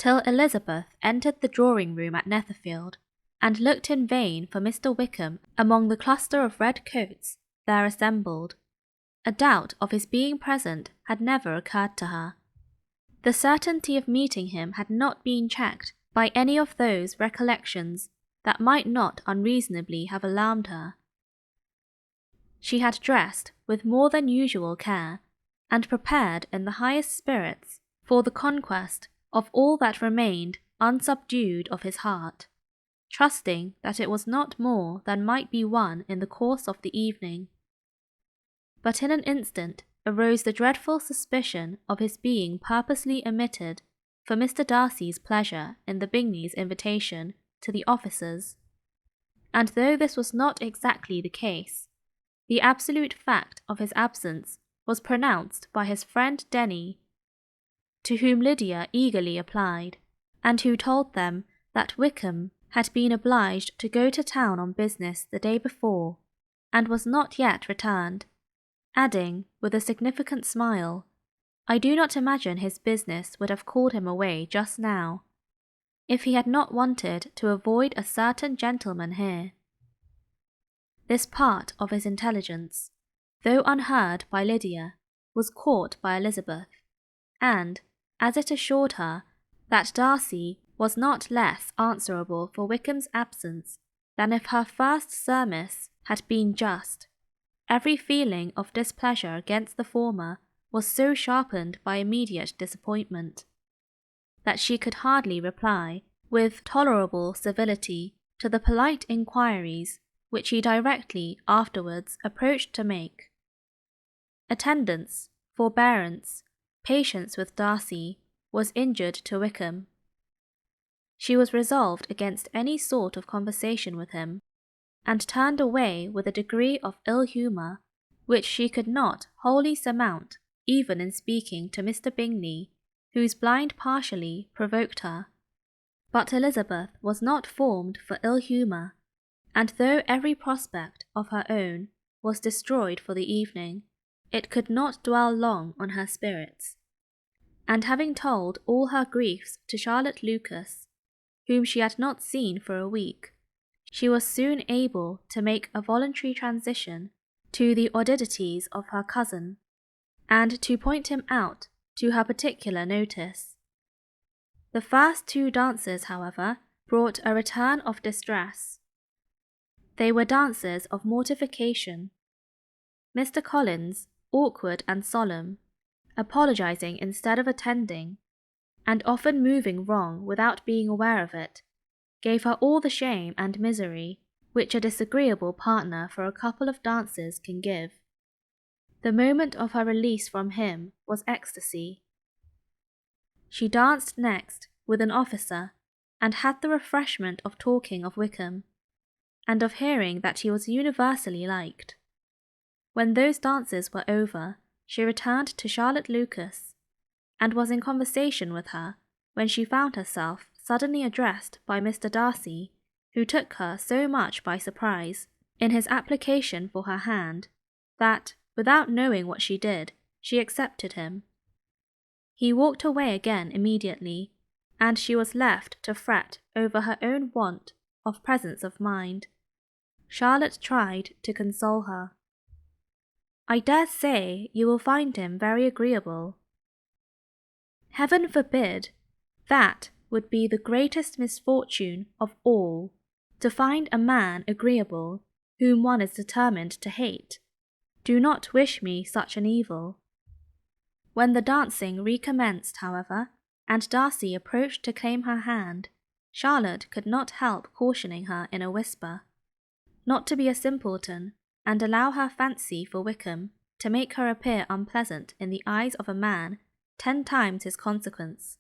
till Elizabeth entered the drawing-room at Netherfield, and looked in vain for Mr. Wickham among the cluster of red coats there assembled. A doubt of his being present had never occurred to her. The certainty of meeting him had not been checked by any of those recollections that might not unreasonably have alarmed her. She had dressed with more than usual care, and prepared in the highest spirits for the conquest of all that remained unsubdued of his heart, trusting that it was not more than might be won in the course of the evening. But in an instant arose the dreadful suspicion of his being purposely omitted for Mr. Darcy's pleasure in the Bingleys' invitation to the officers, and though this was not exactly the case, the absolute fact of his absence was pronounced by his friend Denny, to whom Lydia eagerly applied, and who told them that Wickham had been obliged to go to town on business the day before, and was not yet returned, adding, with a significant smile, "I do not imagine his business would have called him away just now, if he had not wanted to avoid a certain gentleman here." This part of his intelligence, though unheard by Lydia, was caught by Elizabeth, and, as it assured her that Darcy was not less answerable for Wickham's absence than if her first surmise had been just, every feeling of displeasure against the former was so sharpened by immediate disappointment, that she could hardly reply with tolerable civility to the polite inquiries which he directly afterwards approached to make. Attendance, forbearance, patience with Darcy was injured to Wickham. She was resolved against any sort of conversation with him, and turned away with a degree of ill humour which she could not wholly surmount even in speaking to Mr. Bingley, whose blind partially provoked her. But Elizabeth was not formed for ill humour, and though every prospect of her own was destroyed for the evening, it could not dwell long on her spirits, and having told all her griefs to Charlotte Lucas, whom she had not seen for a week, she was soon able to make a voluntary transition to the oddities of her cousin, and to point him out to her particular notice. The first two dances, however, brought a return of distress. They were dances of mortification. Mr. Collins, awkward and solemn, apologizing instead of attending, and often moving wrong without being aware of it, gave her all the shame and misery which a disagreeable partner for a couple of dances can give. The moment of her release from him was ecstasy. She danced next with an officer, and had the refreshment of talking of Wickham, and of hearing that he was universally liked. When those dances were over, she returned to Charlotte Lucas, and was in conversation with her when she found herself suddenly addressed by Mr. Darcy, who took her so much by surprise in his application for her hand, that, without knowing what she did, she accepted him. He walked away again immediately, and she was left to fret over her own want of presence of mind. Charlotte tried to console her. "I dare say you will find him very agreeable." "Heaven forbid! That would be the greatest misfortune of all, to find a man agreeable whom one is determined to hate. Do not wish me such an evil." When the dancing recommenced, however, and Darcy approached to claim her hand, Charlotte could not help cautioning her in a whisper not to be a simpleton, and allow her fancy for Wickham to make her appear unpleasant in the eyes of a man 10 times his consequence.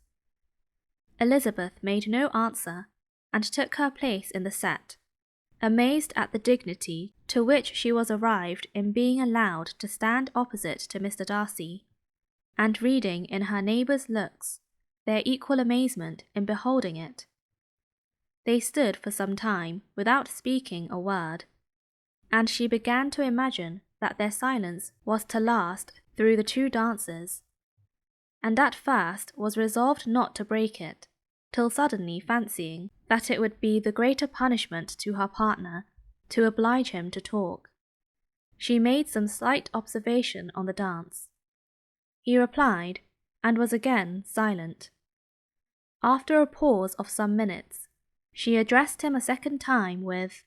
Elizabeth made no answer, and took her place in the set, amazed at the dignity to which she was arrived in being allowed to stand opposite to Mr. Darcy, and reading in her neighbours' looks their equal amazement in beholding it. They stood for some time without speaking a word, and she began to imagine that their silence was to last through the 2 dances, and at first was resolved not to break it, till suddenly fancying that it would be the greater punishment to her partner to oblige him to talk. She made some slight observation on the dance. He replied, and was again silent. After a pause of some minutes, she addressed him a second time with,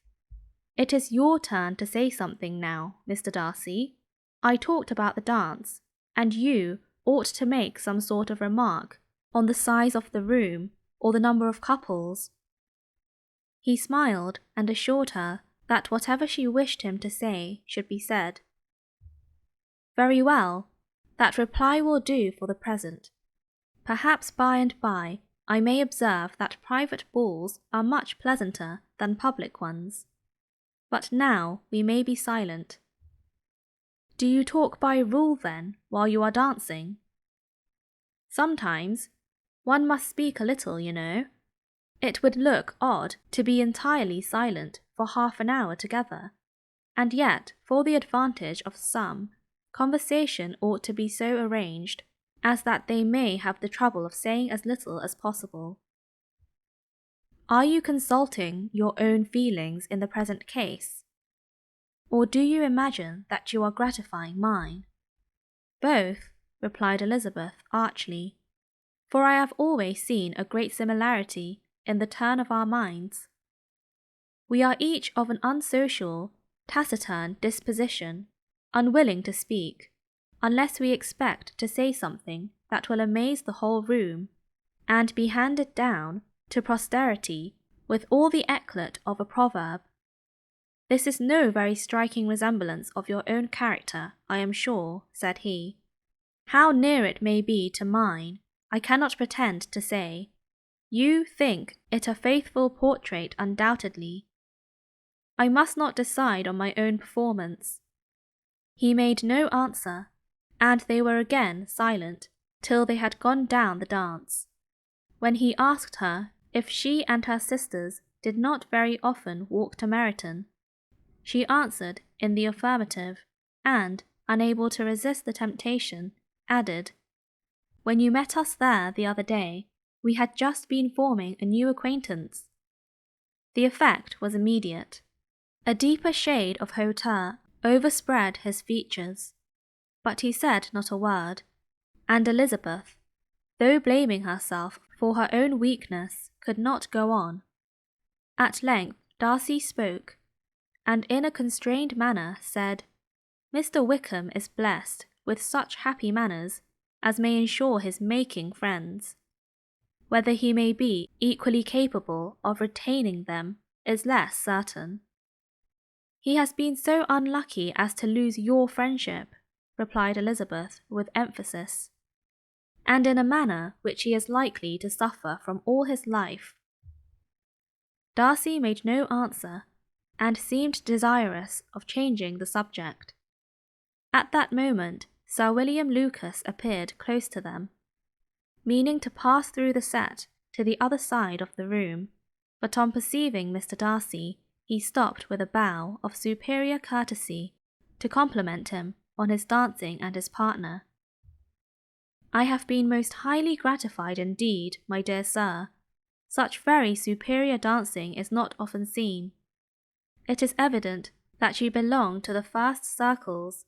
"It is your turn to say something now, Mr. Darcy. I talked about the dance, and you ought to make some sort of remark on the size of the room or the number of couples." He smiled and assured her that whatever she wished him to say should be said. "Very well, that reply will do for the present. Perhaps by and by I may observe that private balls are much pleasanter than public ones. But now we may be silent. Do you talk by rule then while you are dancing?" "Sometimes. One must speak a little, you know. It would look odd to be entirely silent for half an hour together, and yet for the advantage of some, conversation ought to be so arranged as that they may have the trouble of saying as little as possible." "Are you consulting your own feelings in the present case? Or do you imagine that you are gratifying mine?" "Both," replied Elizabeth archly, "for I have always seen a great similarity in the turn of our minds. We are each of an unsocial, taciturn disposition, unwilling to speak, unless we expect to say something that will amaze the whole room, and be handed down to posterity with all the eclat of a proverb. This is no very striking resemblance of your own character, I am sure," said he. "How near it may be to mine, I cannot pretend to say. You think it a faithful portrait undoubtedly. I must not decide on my own performance." He made no answer, and they were again silent till they had gone down the dance, when he asked her if she and her sisters did not very often walk to Meryton. She answered in the affirmative, and, unable to resist the temptation, added, "When you met us there the other day, we had just been forming a new acquaintance." The effect was immediate. A deeper shade of hauteur overspread his features, but he said not a word, and Elizabeth, though blaming herself for her own weakness, could not go on. At length Darcy spoke, and in a constrained manner said, "Mr. Wickham is blessed with such happy manners as may ensure his making friends. Whether he may be equally capable of retaining them is less certain." "He has been so unlucky as to lose your friendship," replied Elizabeth with emphasis, "and in a manner which he is likely to suffer from all his life." Darcy made no answer, and seemed desirous of changing the subject. At that moment Sir William Lucas appeared close to them, meaning to pass through the set to the other side of the room, but on perceiving Mr. Darcy, he stopped with a bow of superior courtesy to compliment him on his dancing and his partner. "I have been most highly gratified indeed, my dear sir. Such very superior dancing is not often seen. It is evident that you belong to the first circles.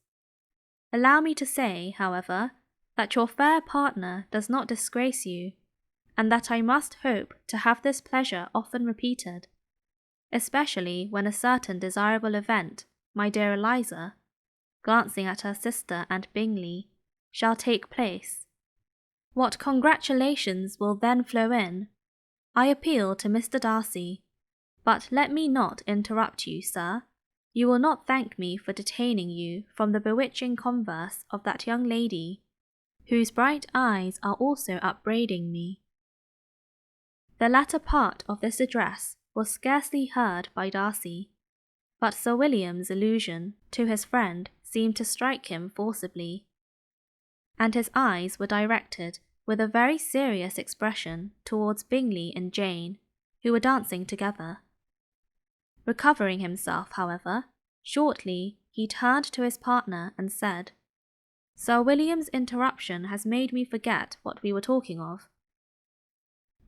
Allow me to say, however, that your fair partner does not disgrace you, and that I must hope to have this pleasure often repeated, especially when a certain desirable event, my dear Eliza," glancing at her sister and Bingley, "shall take place. What congratulations will then flow in! I appeal to Mr. Darcy. But let me not interrupt you, sir. You will not thank me for detaining you from the bewitching converse of that young lady, whose bright eyes are also upbraiding me." The latter part of this address was scarcely heard by Darcy, but Sir William's allusion to his friend seemed to strike him forcibly, and his eyes were directed with a very serious expression towards Bingley and Jane, who were dancing together. Recovering himself, however, shortly he turned to his partner and said, "Sir William's interruption has made me forget what we were talking of."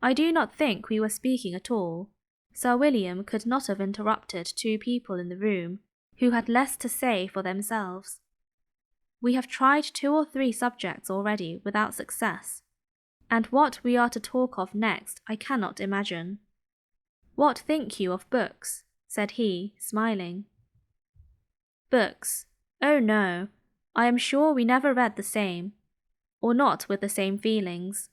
I do not think we were speaking at all. Sir William could not have interrupted two people in the room who had less to say for themselves. We have tried 2 or 3 subjects already without success, and what we are to talk of next I cannot imagine. What think you of books? Said he, smiling. Books? Oh no, I am sure we never read the same, or not with the same feelings.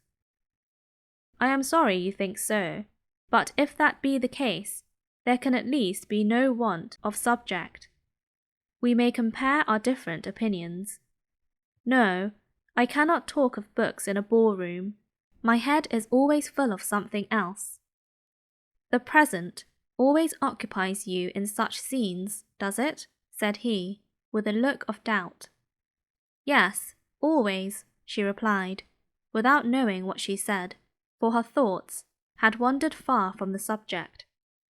I am sorry you think so, but if that be the case, there can at least be no want of subject. We may compare our different opinions. No, I cannot talk of books in a ballroom. My head is always full of something else. The present always occupies you in such scenes, does it? Said he, with a look of doubt. Yes, always, she replied, without knowing what she said, for her thoughts had wandered far from the subject,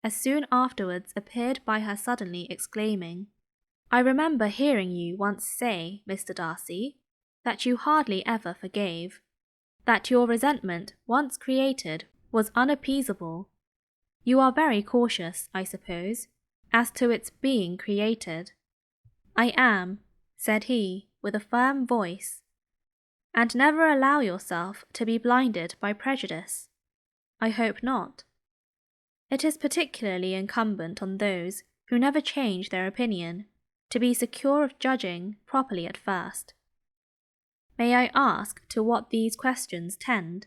as soon afterwards appeared by her suddenly exclaiming, I remember hearing you once say, Mr. Darcy, that you hardly ever forgave, that your resentment once created was unappeasable. You are very cautious, I suppose, as to its being created. I am, said he, with a firm voice, and never allow yourself to be blinded by prejudice. I hope not. It is particularly incumbent on those who never change their opinion to be secure of judging properly at first. May I ask to what these questions tend?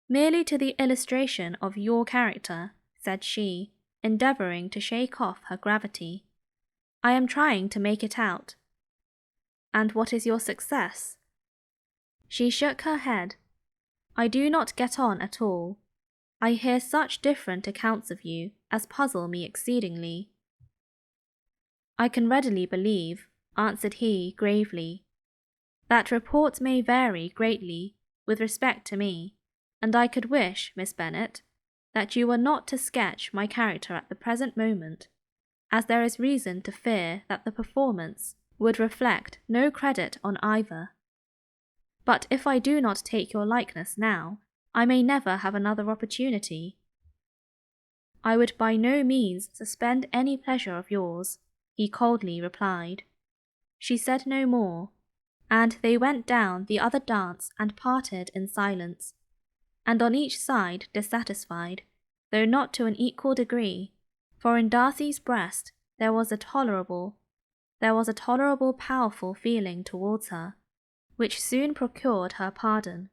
Merely to the illustration of your character, said she, endeavouring to shake off her gravity. I am trying to make it out. And what is your success? She shook her head. I do not get on at all. I hear such different accounts of you as puzzle me exceedingly. I can readily believe, answered he gravely, that reports may vary greatly with respect to me, and I could wish, Miss Bennet, that you were not to sketch my character at the present moment, as there is reason to fear that the performance would reflect no credit on either. But if I do not take your likeness now, I may never have another opportunity. I would by no means suspend any pleasure of yours, he coldly replied. She said no more, and they went down the other dance and parted in silence, and on each side dissatisfied, though not to an equal degree, for in Darcy's breast there was a tolerable powerful feeling towards her, which soon procured her pardon,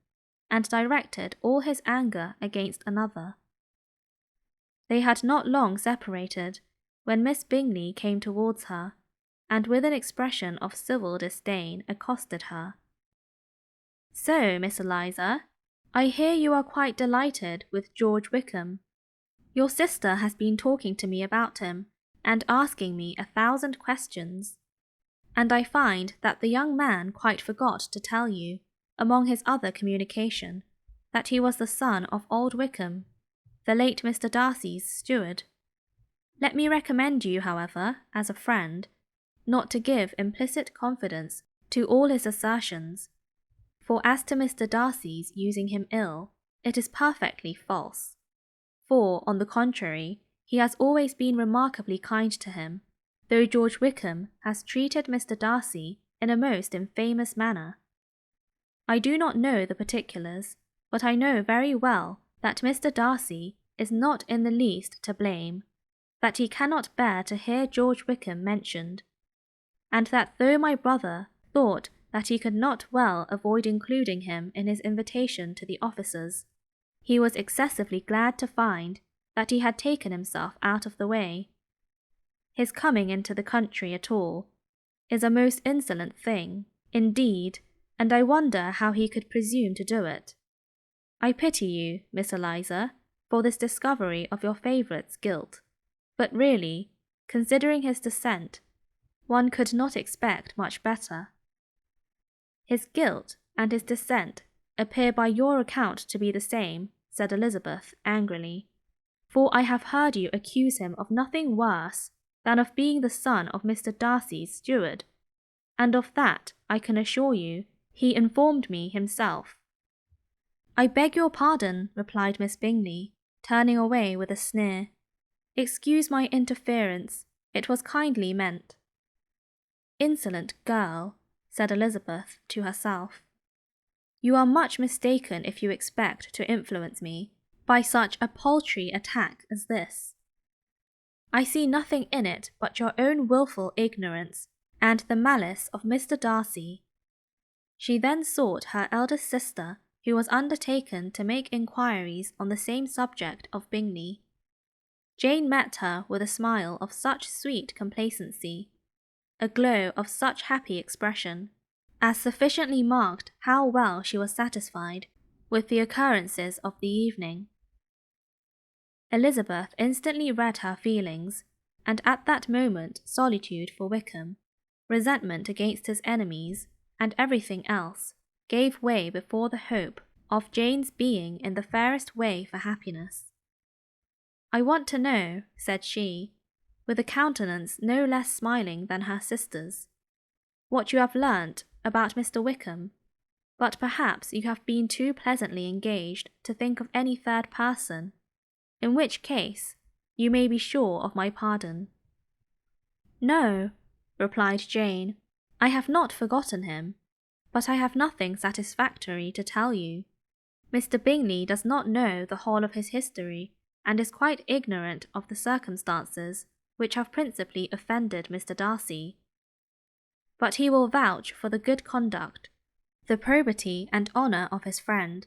and directed all his anger against another. They had not long separated, when Miss Bingley came towards her, and with an expression of civil disdain accosted her. So, Miss Eliza, I hear you are quite delighted with George Wickham. Your sister has been talking to me about him, and asking me 1,000 questions. And I find that the young man quite forgot to tell you, among his other communication, that he was the son of old Wickham, the late Mr. Darcy's steward. Let me recommend you, however, as a friend, not to give implicit confidence to all his assertions, for as to Mr. Darcy's using him ill, it is perfectly false. For, on the contrary, he has always been remarkably kind to him, though George Wickham has treated Mr. Darcy in a most infamous manner. I do not know the particulars, but I know very well that Mr. Darcy is not in the least to blame, that he cannot bear to hear George Wickham mentioned, and that though my brother thought that he could not well avoid including him in his invitation to the officers, he was excessively glad to find that he had taken himself out of the way. His coming into the country at all is a most insolent thing, indeed, and I wonder how he could presume to do it. I pity you, Miss Eliza, for this discovery of your favourite's guilt, but really, considering his descent, one could not expect much better. His guilt and his descent appear by your account to be the same, said Elizabeth angrily, for I have heard you accuse him of nothing worse than of being the son of Mr. Darcy's steward, and of that, I can assure you, he informed me himself. "I beg your pardon," replied Miss Bingley, turning away with a sneer. "Excuse my interference. It was kindly meant." "Insolent girl," said Elizabeth to herself. "You are much mistaken if you expect to influence me by such a paltry attack as this. I see nothing in it but your own wilful ignorance and the malice of Mr. Darcy." She then sought her eldest sister, who was undertaken to make inquiries on the same subject of Bingley. Jane met her with a smile of such sweet complacency, a glow of such happy expression, as sufficiently marked how well she was satisfied with the occurrences of the evening. Elizabeth instantly read her feelings, and at that moment solitude for Wickham, resentment against his enemies, and everything else, gave way before the hope of Jane's being in the fairest way for happiness. "I want to know," said she, with a countenance no less smiling than her sister's, "what you have learnt about Mr. Wickham, but perhaps you have been too pleasantly engaged to think of any third person, in which case you may be sure of my pardon." "No," replied Jane, "I have not forgotten him, but I have nothing satisfactory to tell you. Mr. Bingley does not know the whole of his history, and is quite ignorant of the circumstances which have principally offended Mr. Darcy. But he will vouch for the good conduct, the probity and honour of his friend,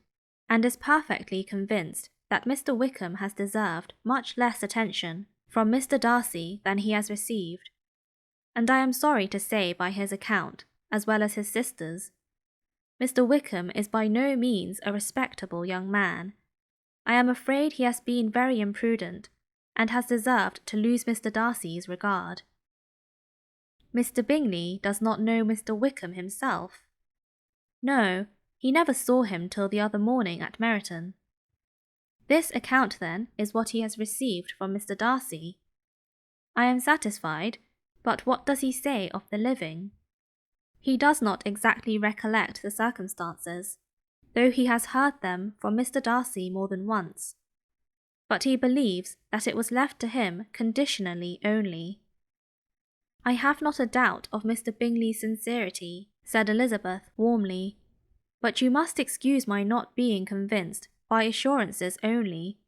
and is perfectly convinced that Mr. Wickham has deserved much less attention from Mr. Darcy than he has received, and I am sorry to say by his account, as well as his sister's, Mr. Wickham is by no means a respectable young man. I am afraid he has been very imprudent, and has deserved to lose Mr. Darcy's regard." "Mr. Bingley does not know Mr. Wickham himself?" "No, he never saw him till the other morning at Meryton." "This account, then, is what he has received from Mr. Darcy. I am satisfied, but what does he say of the living?" "He does not exactly recollect the circumstances, though he has heard them from Mr. Darcy more than once, but he believes that it was left to him conditionally only." "I have not a doubt of Mr. Bingley's sincerity," said Elizabeth warmly, "but you must excuse my not being convinced by assurances only.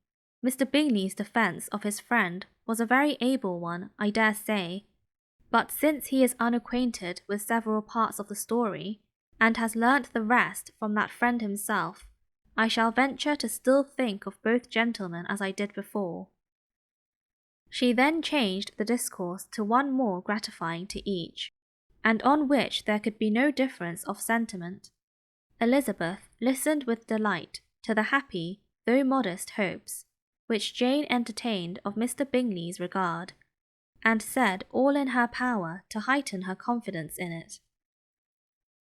Mr. Bingley's defence of his friend was a very able one, I dare say, but since he is unacquainted with several parts of the story, and has learnt the rest from that friend himself, I shall venture to still think of both gentlemen as I did before." She then changed the discourse to one more gratifying to each, and on which there could be no difference of sentiment. Elizabeth listened with delight to the happy, though modest hopes, which Jane entertained of Mr. Bingley's regard, and said all in her power to heighten her confidence in it.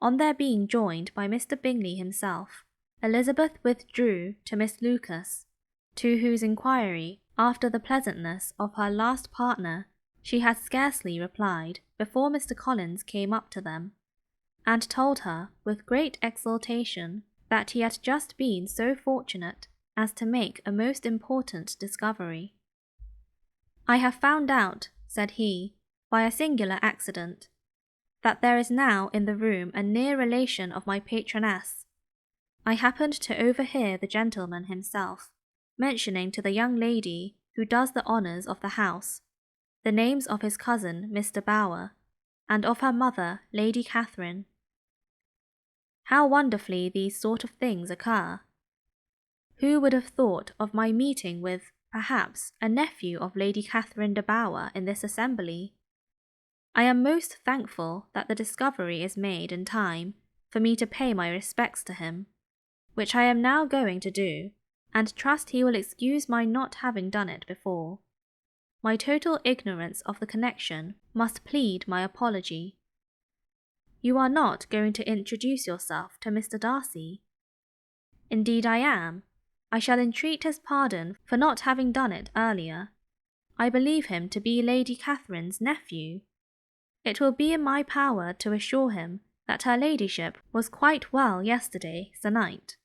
On their being joined by Mr. Bingley himself, Elizabeth withdrew to Miss Lucas, to whose inquiry after the pleasantness of her last partner she had scarcely replied before Mr. Collins came up to them, and told her with great exultation that he had just been so fortunate as to make a most important discovery. "I have found out," said he, "by a singular accident, that there is now in the room a near relation of my patroness. I happened to overhear the gentleman himself mentioning to the young lady who does the honours of the house the names of his cousin Mr. Bower, and of her mother Lady Catherine. How wonderfully these sort of things occur! Who would have thought of my meeting with, perhaps, a nephew of Lady Catherine de Bower in this assembly? I am most thankful that the discovery is made in time for me to pay my respects to him, which I am now going to do, and trust he will excuse my not having done it before. My total ignorance of the connection must plead my apology. You are not going to introduce yourself to Mr. Darcy?" "Indeed I am. I shall entreat his pardon for not having done it earlier. I believe him to be Lady Catherine's nephew. It will be in my power to assure him that her ladyship was quite well yesterday se'night."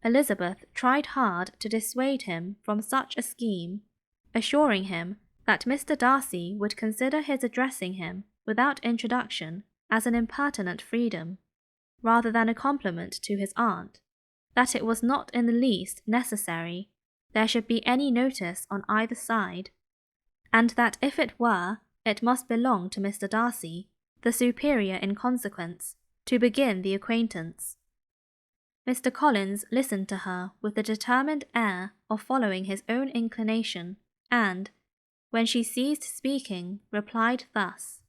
Elizabeth tried hard to dissuade him from such a scheme, assuring him that Mr. Darcy would consider his addressing him without introduction as an impertinent freedom, rather than a compliment to his aunt, that it was not in the least necessary there should be any notice on either side, and that if it were, it must belong to Mr. Darcy, the superior in consequence, to begin the acquaintance. Mr. Collins listened to her with the determined air of following his own inclination, and, when she ceased speaking, replied thus: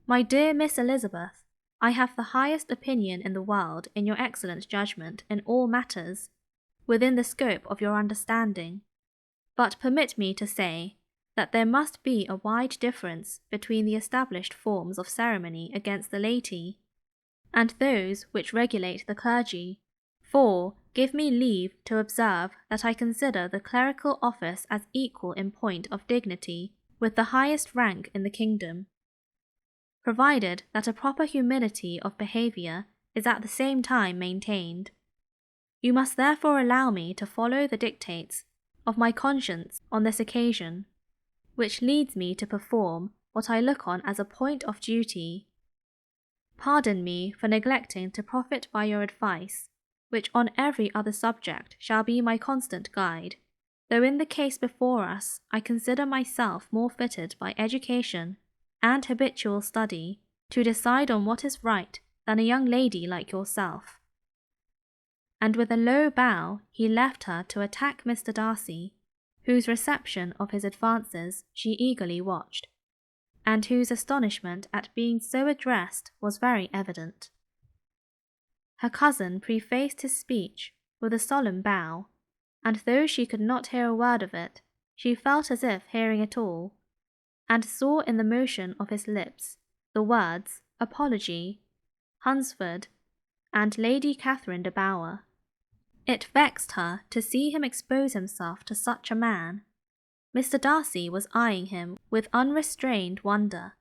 "My dear Miss Elizabeth, I have the highest opinion in the world in your excellent judgment in all matters, within the scope of your understanding, but permit me to say that there must be a wide difference between the established forms of ceremony against the laity, and those which regulate the clergy, for give me leave to observe that I consider the clerical office as equal in point of dignity with the highest rank in the kingdom, provided that a proper humility of behaviour is at the same time maintained. You must therefore allow me to follow the dictates of my conscience on this occasion, which leads me to perform what I look on as a point of duty. Pardon me for neglecting to profit by your advice, which on every other subject shall be my constant guide, though in the case before us I consider myself more fitted by education and habitual study to decide on what is right than a young lady like yourself." And with a low bow he left her to attack Mr. Darcy, whose reception of his advances she eagerly watched, and whose astonishment at being so addressed was very evident. Her cousin prefaced his speech with a solemn bow, and though she could not hear a word of it, she felt as if hearing it all, and saw in the motion of his lips the words apology, Hunsford, and Lady Catherine de Bower. It vexed her to see him expose himself to such a man. Mr. Darcy was eyeing him with unrestrained wonder,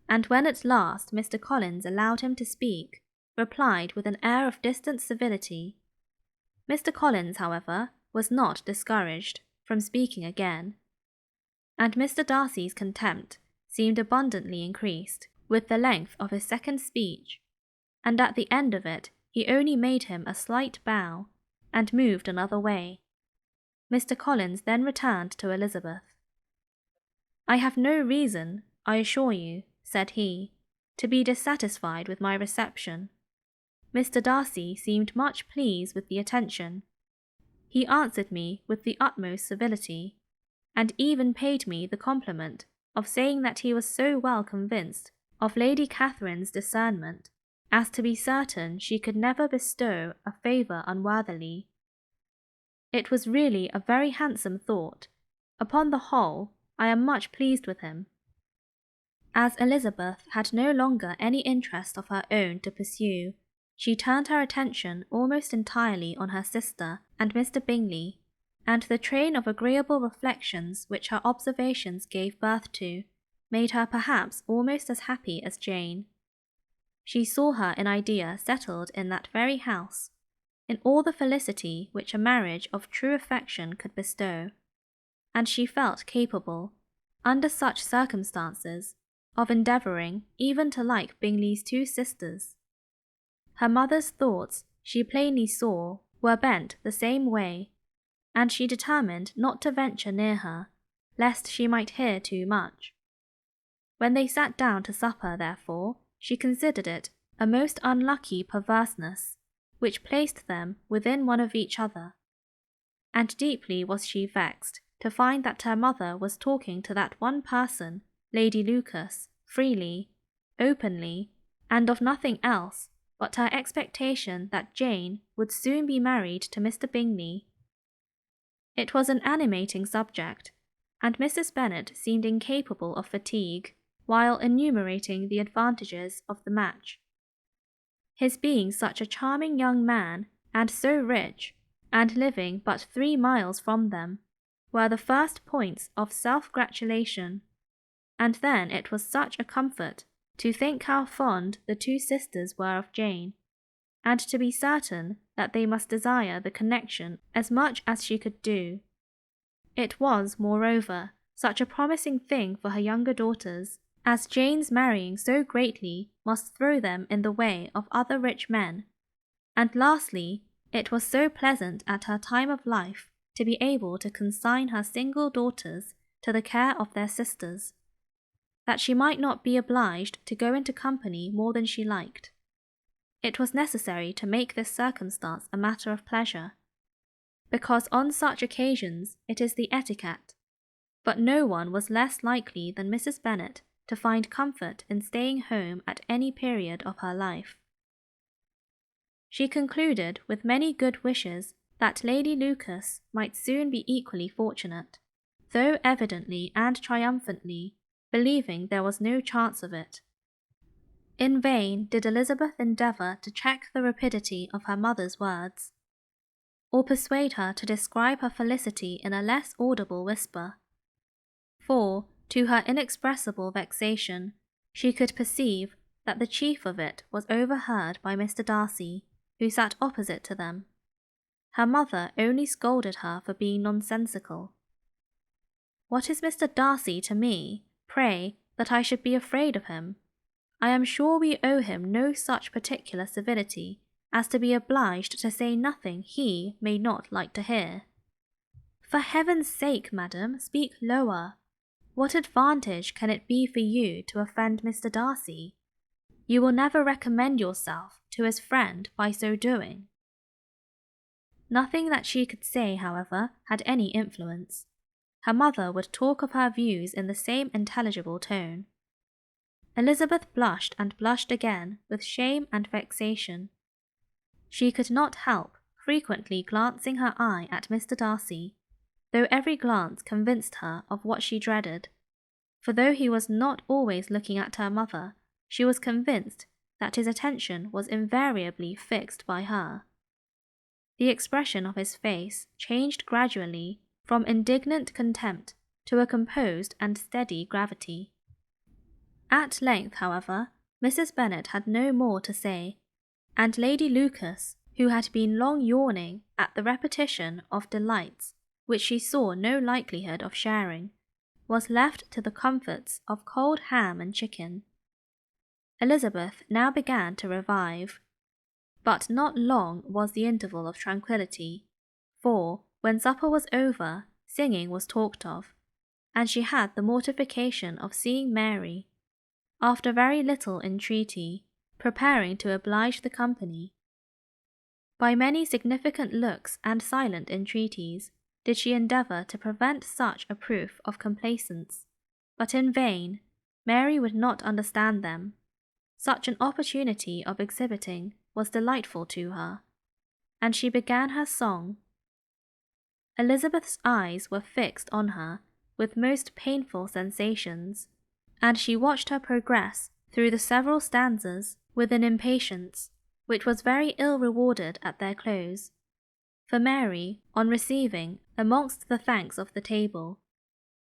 and when at last Mr. Collins allowed him to speak, replied with an air of distant civility. Mr. Collins, however, was not discouraged from speaking again, and Mr. Darcy's contempt seemed abundantly increased with the length of his second speech, and at the end of it he only made him a slight bow, and moved another way. Mr. Collins then returned to Elizabeth. "I have no reason, I assure you," said he, "to be dissatisfied with my reception." Mr. Darcy seemed much pleased with the attention. He answered me with the utmost civility, and even paid me the compliment of saying that he was so well convinced of Lady Catherine's discernment as to be certain she could never bestow a favour unworthily. It was really a very handsome thought. Upon the whole, I am much pleased with him. As Elizabeth had no longer any interest of her own to pursue, she turned her attention almost entirely on her sister and Mr. Bingley, and the train of agreeable reflections which her observations gave birth to made her perhaps almost as happy as Jane. She saw her in idea settled in that very house, in all the felicity which a marriage of true affection could bestow, and she felt capable, under such circumstances, of endeavouring even to like Bingley's two sisters. Her mother's thoughts, she plainly saw, were bent the same way, and she determined not to venture near her, lest she might hear too much. When they sat down to supper, therefore, she considered it a most unlucky perverseness, which placed them within one of each other, and deeply was she vexed to find that her mother was talking to that one person, Lady Lucas, freely, openly, and of nothing else but her expectation that Jane would soon be married to Mr. Bingley. It was an animating subject, and Mrs. Bennet seemed incapable of fatigue while enumerating the advantages of the match. His being such a charming young man, and so rich, and living but 3 miles from them, were the first points of self-gratulation, and then it was such a comfort to think how fond the two sisters were of Jane, and to be certain that they must desire the connection as much as she could do. It was, moreover, such a promising thing for her younger daughters, as Jane's marrying so greatly must throw them in the way of other rich men. And lastly, it was so pleasant at her time of life to be able to consign her single daughters to the care of their sisters, that she might not be obliged to go into company more than she liked. It was necessary to make this circumstance a matter of pleasure, because on such occasions it is the etiquette, but no one was less likely than Mrs. Bennet to find comfort in staying home at any period of her life. She concluded with many good wishes that Lady Lucas might soon be equally fortunate, though evidently and triumphantly believing there was no chance of it. In vain did Elizabeth endeavour to check the rapidity of her mother's words, or persuade her to describe her felicity in a less audible whisper, for, to her inexpressible vexation, she could perceive that the chief of it was overheard by Mr. Darcy, who sat opposite to them. Her mother only scolded her for being nonsensical. "What is Mr. Darcy to me, pray, that I should be afraid of him? I am sure we owe him no such particular civility as to be obliged to say nothing he may not like to hear." "For heaven's sake, madam, speak lower. What advantage can it be for you to offend Mr. Darcy? You will never recommend yourself to his friend by so doing." Nothing that she could say, however, had any influence. Her mother would talk of her views in the same intelligible tone. Elizabeth blushed and blushed again with shame and vexation. She could not help frequently glancing her eye at Mr. Darcy, though every glance convinced her of what she dreaded, for though he was not always looking at her mother, she was convinced that his attention was invariably fixed by her. The expression of his face changed gradually from indignant contempt to a composed and steady gravity. At length, however, Mrs. Bennet had no more to say, and Lady Lucas, who had been long yawning at the repetition of delights which she saw no likelihood of sharing, was left to the comforts of cold ham and chicken. Elizabeth now began to revive, but not long was the interval of tranquillity, for, when supper was over, singing was talked of, and she had the mortification of seeing Mary, after very little entreaty, preparing to oblige the company. By many significant looks and silent entreaties did she endeavour to prevent such a proof of complaisance, but in vain. Mary would not understand them. Such an opportunity of exhibiting was delightful to her, and she began her song. Elizabeth's eyes were fixed on her with most painful sensations, and she watched her progress through the several stanzas with an impatience which was very ill rewarded at their close. For Mary, on receiving, amongst the thanks of the table,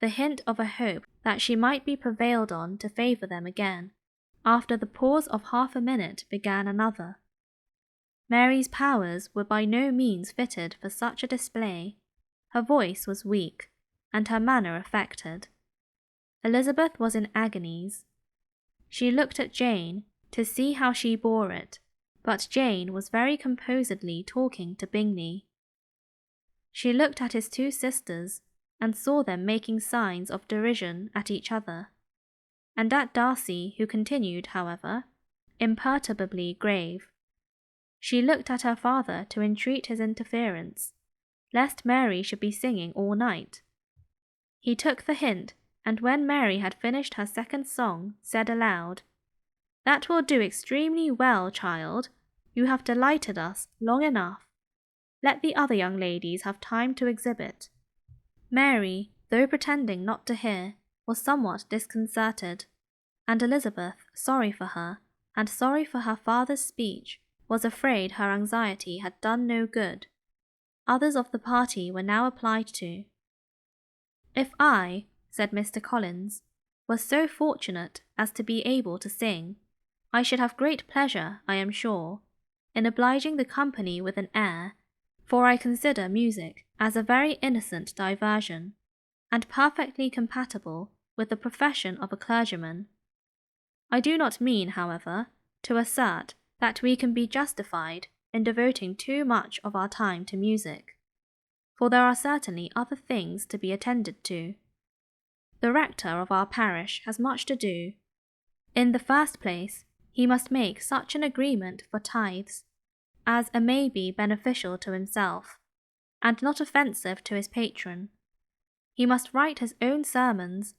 the hint of a hope that she might be prevailed on to favour them again, after the pause of half a minute began another. Mary's powers were by no means fitted for such a display. Her voice was weak, and her manner affected. Elizabeth was in agonies. She looked at Jane to see how she bore it, but Jane was very composedly talking to Bingley. She looked at his two sisters, and saw them making signs of derision at each other, and at Darcy, who continued, however, imperturbably grave. She looked at her father to entreat his interference, lest Mary should be singing all night. He took the hint, and when Mary had finished her second song, said aloud, "That will do extremely well, child. You have delighted us long enough. Let the other young ladies have time to exhibit." Mary, though pretending not to hear, was somewhat disconcerted, and Elizabeth, sorry for her, and sorry for her father's speech, was afraid her anxiety had done no good. Others of the party were now applied to. "If I," said Mr. Collins, "was so fortunate as to be able to sing, I should have great pleasure, I am sure. in obliging the company with an air, for I consider music as a very innocent diversion, and perfectly compatible with the profession of a clergyman. I do not mean, however, to assert that we can be justified in devoting too much of our time to music, for there are certainly other things to be attended to. The rector of our parish has much to do. In the first place, he must make such an agreement for tithes as may be beneficial to himself, and not offensive to his patron. He must write his own sermons,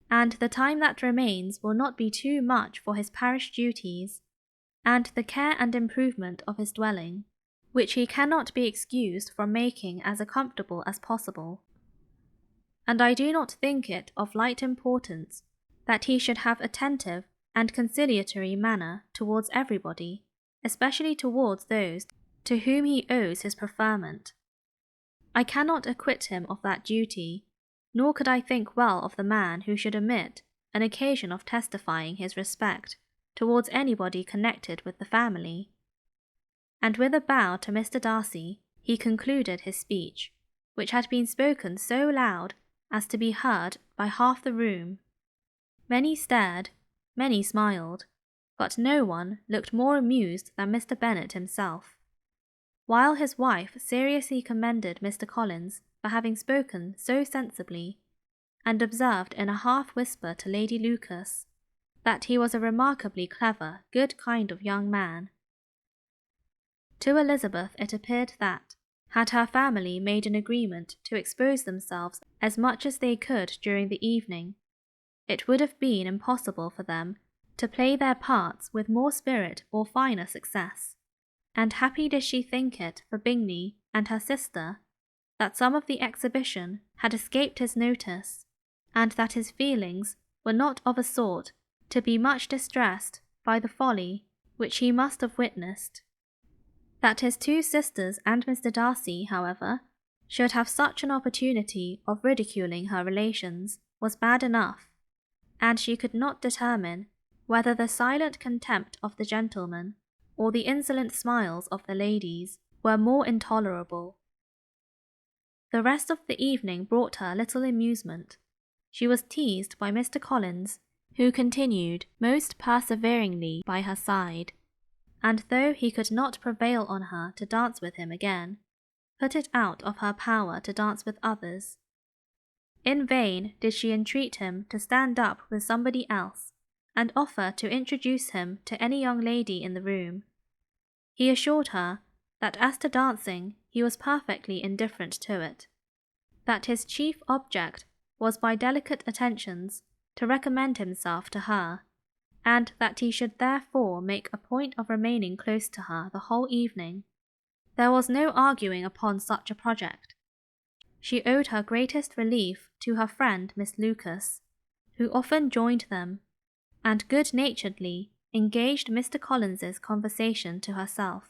and the time that remains will not be too much for his parish duties, and the care and improvement of his dwelling, which he cannot be excused from making as comfortable as possible. And I do not think it of light importance that he should have attentive and conciliatory manner towards everybody, especially towards those to whom he owes his preferment. I cannot acquit him of that duty, nor could I think well of the man who should omit an occasion of testifying his respect towards anybody connected with the family. And with a bow to Mr. Darcy, he concluded his speech, which had been spoken so loud as to be heard by half the room. Many stared, many smiled, but no one looked more amused than Mr. Bennet himself, while his wife seriously commended Mr. Collins for having spoken so sensibly, and observed in a half-whisper to Lady Lucas that he was a remarkably clever, good kind of young man. To Elizabeth it appeared that, had her family made an agreement to expose themselves as much as they could during the evening, it would have been impossible for them to play their parts with more spirit or finer success, and happy did she think it for Bingley and her sister that some of the exhibition had escaped his notice, and that his feelings were not of a sort to be much distressed by the folly which he must have witnessed. That his two sisters and Mr. Darcy, however, should have such an opportunity of ridiculing her relations was bad enough, and she could not determine whether the silent contempt of the gentlemen or the insolent smiles of the ladies were more intolerable. The rest of the evening brought her little amusement. She was teased by Mr. Collins, who continued most perseveringly by her side, and though he could not prevail on her to dance with him again, put it out of her power to dance with others. In vain did she entreat him to stand up with somebody else, and offer to introduce him to any young lady in the room. He assured her that as to dancing he was perfectly indifferent to it, that his chief object was by delicate attentions to recommend himself to her, and that he should therefore make a point of remaining close to her the whole evening. There was no arguing upon such a project. She owed her greatest relief to her friend Miss Lucas, who often joined them, and good-naturedly engaged Mr. Collins's conversation to herself.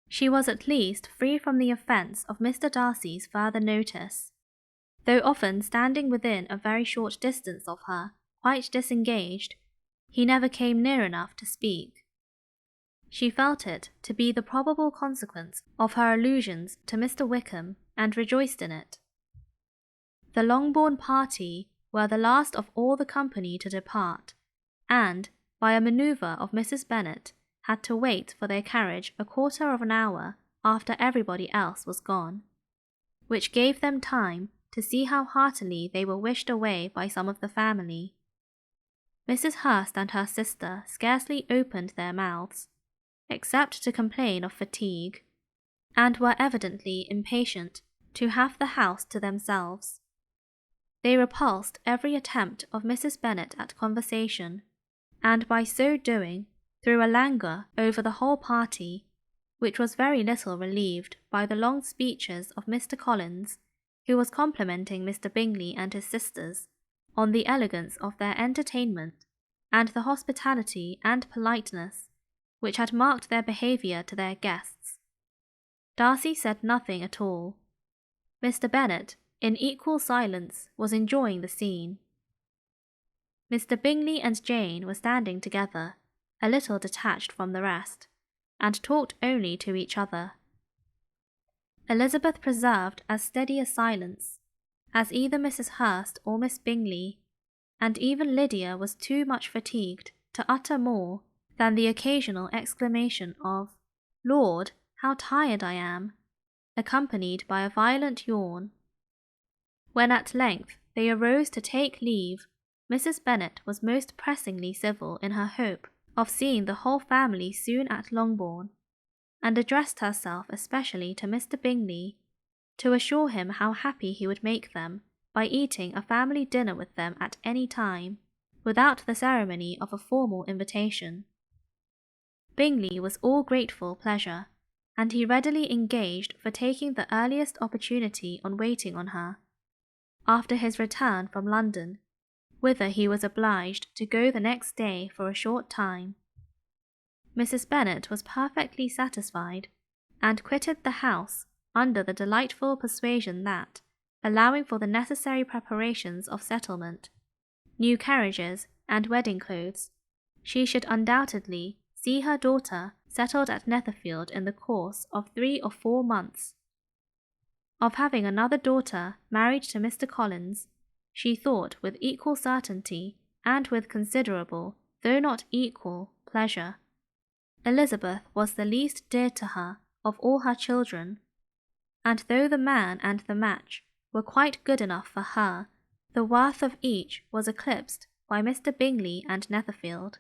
She was at least free from the offence of Mr. Darcy's further notice, though often standing within a very short distance of her, quite disengaged, he never came near enough to speak. She felt it to be the probable consequence of her allusions to Mr. Wickham, and rejoiced in it. The Longbourn party were the last of all the company to depart, and, by a manoeuvre of Mrs. Bennet, had to wait for their carriage a quarter of an hour after everybody else was gone, which gave them time to see how heartily they were wished away by some of the family. Mrs. Hurst and her sister scarcely opened their mouths, except to complain of fatigue, and were evidently impatient to have the house to themselves. They repulsed every attempt of Mrs. Bennet at conversation, and by so doing threw a languor over the whole party, which was very little relieved by the long speeches of Mr. Collins, who was complimenting Mr. Bingley and his sisters on the elegance of their entertainment, and the hospitality and politeness which had marked their behaviour to their guests. Darcy said nothing at all. Mr. Bennet, in equal silence, was enjoying the scene. Mr. Bingley and Jane were standing together, a little detached from the rest, and talked only to each other. Elizabeth preserved as steady a silence as either Mrs. Hurst or Miss Bingley, and even Lydia was too much fatigued to utter more than the occasional exclamation of, "Lord, how tired I am," accompanied by a violent yawn. When at length they arose to take leave, Mrs. Bennet was most pressingly civil in her hope of seeing the whole family soon at Longbourn, and addressed herself especially to Mr. Bingley, to assure him how happy he would make them by eating a family dinner with them at any time, without the ceremony of a formal invitation. Bingley was all grateful pleasure, and he readily engaged for taking the earliest opportunity on waiting on her, after his return from London, whither he was obliged to go the next day for a short time. Mrs. Bennet was perfectly satisfied, and quitted the house under the delightful persuasion that, allowing for the necessary preparations of settlement, new carriages, and wedding clothes, she should undoubtedly see her daughter settled at Netherfield in the course of 3 or 4 months. Of having another daughter married to Mr. Collins, she thought with equal certainty and with considerable, though not equal, pleasure. Elizabeth was the least dear to her of all her children, and though the man and the match were quite good enough for her, the worth of each was eclipsed by Mr. Bingley and Netherfield.